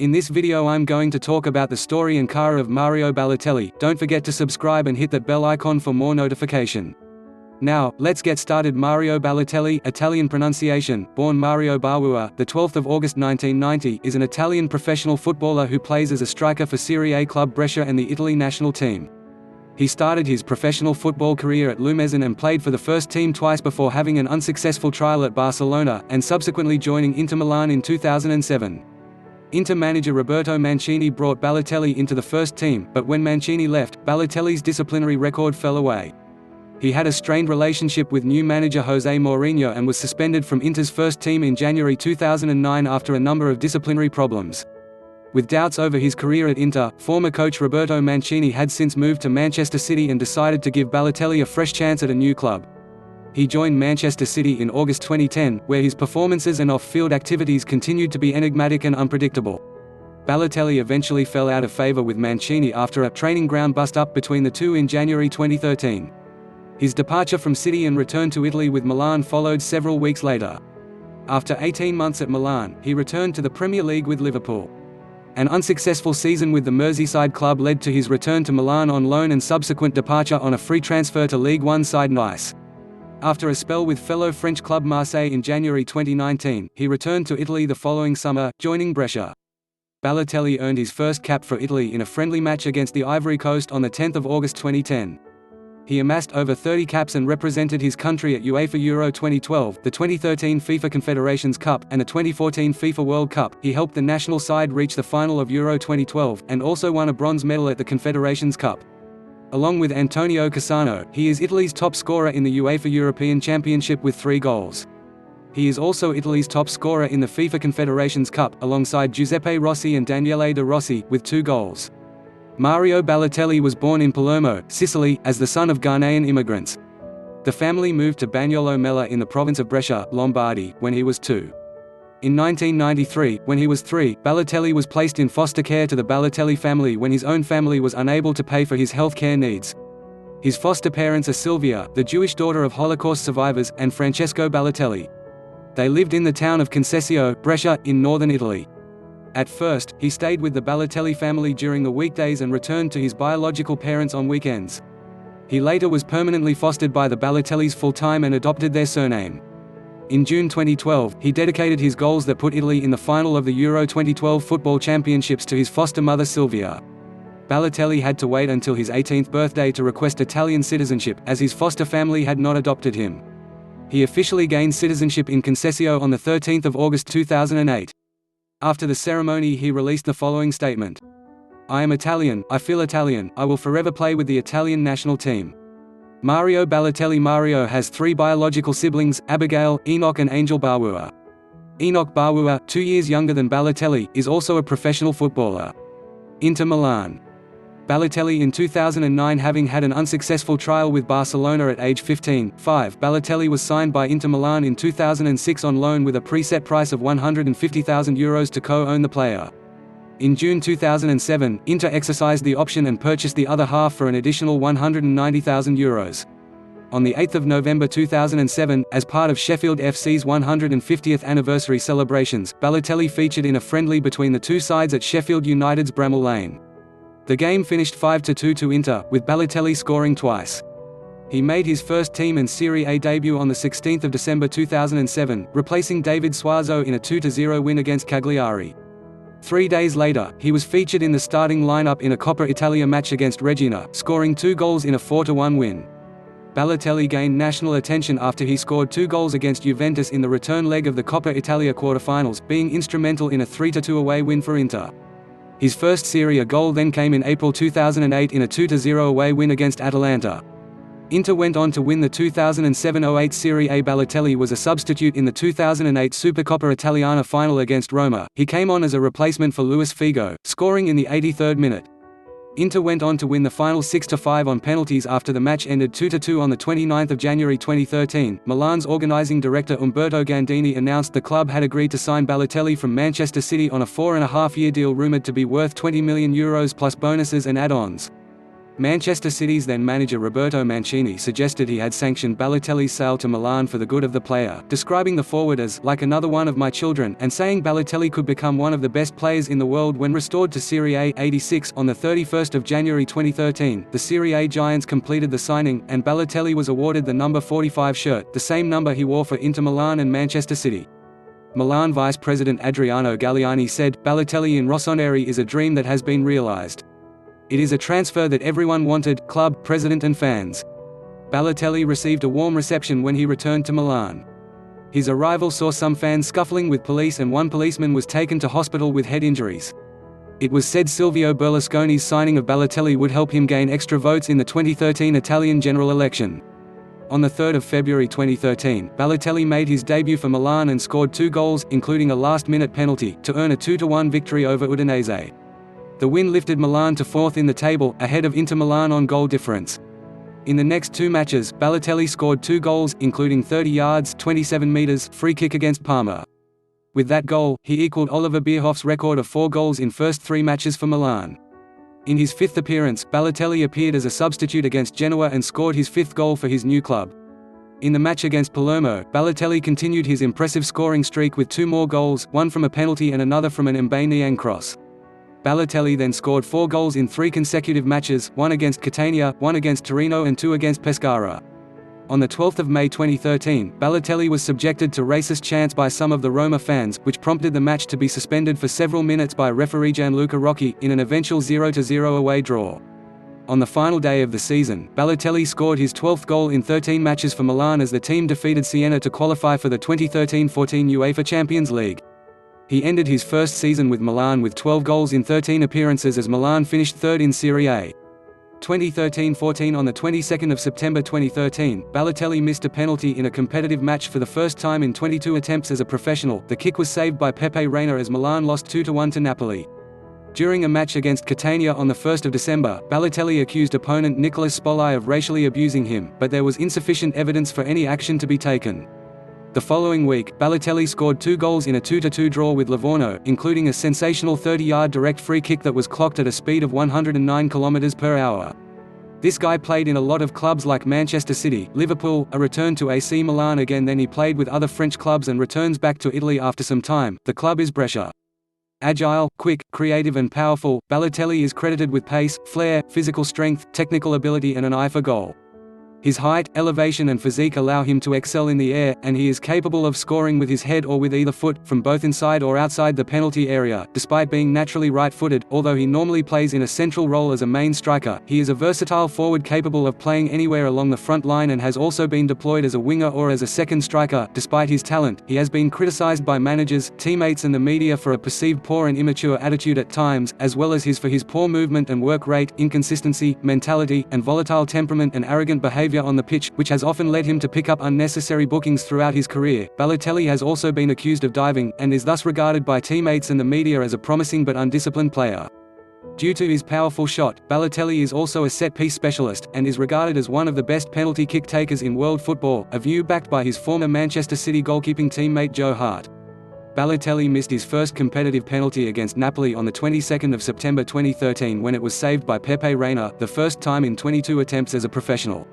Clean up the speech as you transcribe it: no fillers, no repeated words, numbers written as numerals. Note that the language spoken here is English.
In this video I'm going to talk about the story and career of Mario Balotelli. Don't forget to subscribe and hit that bell icon for more notification. Now, let's get started. Mario Balotelli, Italian pronunciation, born Mario Bawua, the 12th of August 1990, is an Italian professional footballer who plays as a striker for Serie A club Brescia and the Italy national team. He started his professional football career at Lumezzane and played for the first team twice before having an unsuccessful trial at Barcelona, and subsequently joining Inter Milan in 2007. Inter manager Roberto Mancini brought Balotelli into the first team, but when Mancini left, Balotelli's disciplinary record fell away. He had a strained relationship with new manager José Mourinho and was suspended from Inter's first team in January 2009 after a number of disciplinary problems. With doubts over his career at Inter, former coach Roberto Mancini had since moved to Manchester City and decided to give Balotelli a fresh chance at a new club. He joined Manchester City in August 2010, where his performances and off-field activities continued to be enigmatic and unpredictable. Balotelli eventually fell out of favour with Mancini after a training ground bust-up between the two in January 2013. His departure from City and return to Italy with Milan followed several weeks later. After 18 months at Milan, he returned to the Premier League with Liverpool. An unsuccessful season with the Merseyside club led to his return to Milan on loan and subsequent departure on a free transfer to League One side Nice. After a spell with fellow French club Marseille in January 2019, he returned to Italy the following summer, joining Brescia. Balotelli earned his first cap for Italy in a friendly match against the Ivory Coast on 10 August 2010. He amassed over 30 caps and represented his country at UEFA Euro 2012, the 2013 FIFA Confederations Cup, and the 2014 FIFA World Cup. He helped the national side reach the final of Euro 2012, and also won a bronze medal at the Confederations Cup. Along with Antonio Cassano, he is Italy's top scorer in the UEFA European Championship with 3 goals. He is also Italy's top scorer in the FIFA Confederations Cup, alongside Giuseppe Rossi and Daniele De Rossi, with 2 goals. Mario Balotelli was born in Palermo, Sicily, as the son of Ghanaian immigrants. The family moved to Bagnolo Mela in the province of Brescia, Lombardy, when he was 2. In 1993, when he was 3, Balotelli was placed in foster care to the Balotelli family when his own family was unable to pay for his health care needs. His foster parents are Silvia, the Jewish daughter of Holocaust survivors, and Francesco Balotelli. They lived in the town of Concesio, Brescia, in northern Italy. At first, he stayed with the Balotelli family during the weekdays and returned to his biological parents on weekends. He later was permanently fostered by the Balotellis full-time and adopted their surname. In June 2012, he dedicated his goals that put Italy in the final of the Euro 2012 football championships to his foster mother Silvia. Balotelli had to wait until his 18th birthday to request Italian citizenship, as his foster family had not adopted him. He officially gained citizenship in Concesio on 13 August 2008. After the ceremony he released the following statement: "I am Italian, I feel Italian, I will forever play with the Italian national team." Mario Balotelli. Mario has 3 biological siblings, Abigail, Enoch and Angel Bawua. Enoch Bawua, 2 years younger than Balotelli, is also a professional footballer. Inter Milan. Balotelli in 2009. Having had an unsuccessful trial with Barcelona at age 15, Balotelli was signed by Inter Milan in 2006 on loan with a preset price of €150,000 to co-own the player. In June 2007, Inter exercised the option and purchased the other half for an additional €190,000. On 8 November 2007, as part of Sheffield FC's 150th anniversary celebrations, Balotelli featured in a friendly between the two sides at Sheffield United's Bramall Lane. The game finished 5-2 to Inter, with Balotelli scoring twice. He made his first team and Serie A debut on 16 December 2007, replacing David Suazo in a 2-0 win against Cagliari. 3 days later, he was featured in the starting lineup in a Coppa Italia match against Regina, scoring 2 goals in a 4-1 win. Balotelli gained national attention after he scored 2 goals against Juventus in the return leg of the Coppa Italia quarter-finals, being instrumental in a 3-2 away win for Inter. His first Serie A goal then came in April 2008 in a 2-0 away win against Atalanta. Inter went on to win the 2007-08 Serie A. Balotelli was a substitute in the 2008 Supercoppa Italiana final against Roma. He came on as a replacement for Luis Figo, scoring in the 83rd minute. Inter went on to win the final 6-5 on penalties after the match ended 2-2 on 29 January 2013. Milan's organising director Umberto Gandini announced the club had agreed to sign Balotelli from Manchester City on a 4.5-year deal rumoured to be worth €20 million plus bonuses and add-ons. Manchester City's then-manager Roberto Mancini suggested he had sanctioned Balotelli's sale to Milan for the good of the player, describing the forward as "like another one of my children," and saying Balotelli could become one of the best players in the world when restored to Serie A. 86 On 31 January 2013, the Serie A giants completed the signing, and Balotelli was awarded the number 45 shirt, the same number he wore for Inter Milan and Manchester City. Milan Vice President Adriano Galliani said, "Balotelli in Rossoneri is a dream that has been realized. It is a transfer that everyone wanted, club, president and fans." Balotelli received a warm reception when he returned to Milan. His arrival saw some fans scuffling with police and one policeman was taken to hospital with head injuries. It was said Silvio Berlusconi's signing of Balotelli would help him gain extra votes in the 2013 Italian general election. On 3 February 2013, Balotelli made his debut for Milan and scored 2 goals, including a last-minute penalty, to earn a 2-1 victory over Udinese. The win lifted Milan to 4th in the table, ahead of Inter Milan on goal difference. In the next 2 matches, Balotelli scored 2 goals, including 30 yards (27 meters) free kick against Parma. With that goal, he equaled Oliver Bierhoff's record of 4 goals in first 3 matches for Milan. In his 5th appearance, Balotelli appeared as a substitute against Genoa and scored his 5th goal for his new club. In the match against Palermo, Balotelli continued his impressive scoring streak with 2 more goals, one from a penalty and another from an Mbaye Niang cross. Balotelli then scored 4 goals in 3 consecutive matches, 1 against Catania, 1 against Torino and 2 against Pescara. On 12 May 2013, Balotelli was subjected to racist chants by some of the Roma fans, which prompted the match to be suspended for several minutes by referee Gianluca Rocchi, in an eventual 0-0 away draw. On the final day of the season, Balotelli scored his 12th goal in 13 matches for Milan as the team defeated Siena to qualify for the 2013-14 UEFA Champions League. He ended his first season with Milan with 12 goals in 13 appearances as Milan finished 3rd in Serie A. 2013-14 On the 22nd of September 2013, Balotelli missed a penalty in a competitive match for the first time in 22 attempts as a professional. The kick was saved by Pepe Reina as Milan lost 2-1 to Napoli. During a match against Catania on 1 December, Balotelli accused opponent Nicolas Spolai of racially abusing him, but there was insufficient evidence for any action to be taken. The following week, Balotelli scored 2 goals in a 2-2 draw with Livorno, including a sensational 30-yard direct free kick that was clocked at a speed of 109 km/h. This guy played in a lot of clubs like Manchester City, Liverpool, a return to AC Milan again, then he played with other French clubs and returns back to Italy after some time. The club is Brescia. Agile, quick, creative and powerful, Balotelli is credited with pace, flair, physical strength, technical ability and an eye for goal. His height, elevation and physique allow him to excel in the air, and he is capable of scoring with his head or with either foot, from both inside or outside the penalty area. Despite being naturally right-footed, although he normally plays in a central role as a main striker, he is a versatile forward capable of playing anywhere along the front line and has also been deployed as a winger or as a second striker. Despite his talent, he has been criticized by managers, teammates and the media for a perceived poor and immature attitude at times, as well as for his poor movement and work rate, inconsistency, mentality, and volatile temperament and arrogant behavior on the pitch, which has often led him to pick up unnecessary bookings throughout his career. Balotelli has also been accused of diving, and is thus regarded by teammates and the media as a promising but undisciplined player. Due to his powerful shot, Balotelli is also a set-piece specialist, and is regarded as one of the best penalty kick takers in world football, a view backed by his former Manchester City goalkeeping teammate Joe Hart. Balotelli missed his first competitive penalty against Napoli on the 22nd of September 2013 when it was saved by Pepe Reina, the first time in 22 attempts as a professional.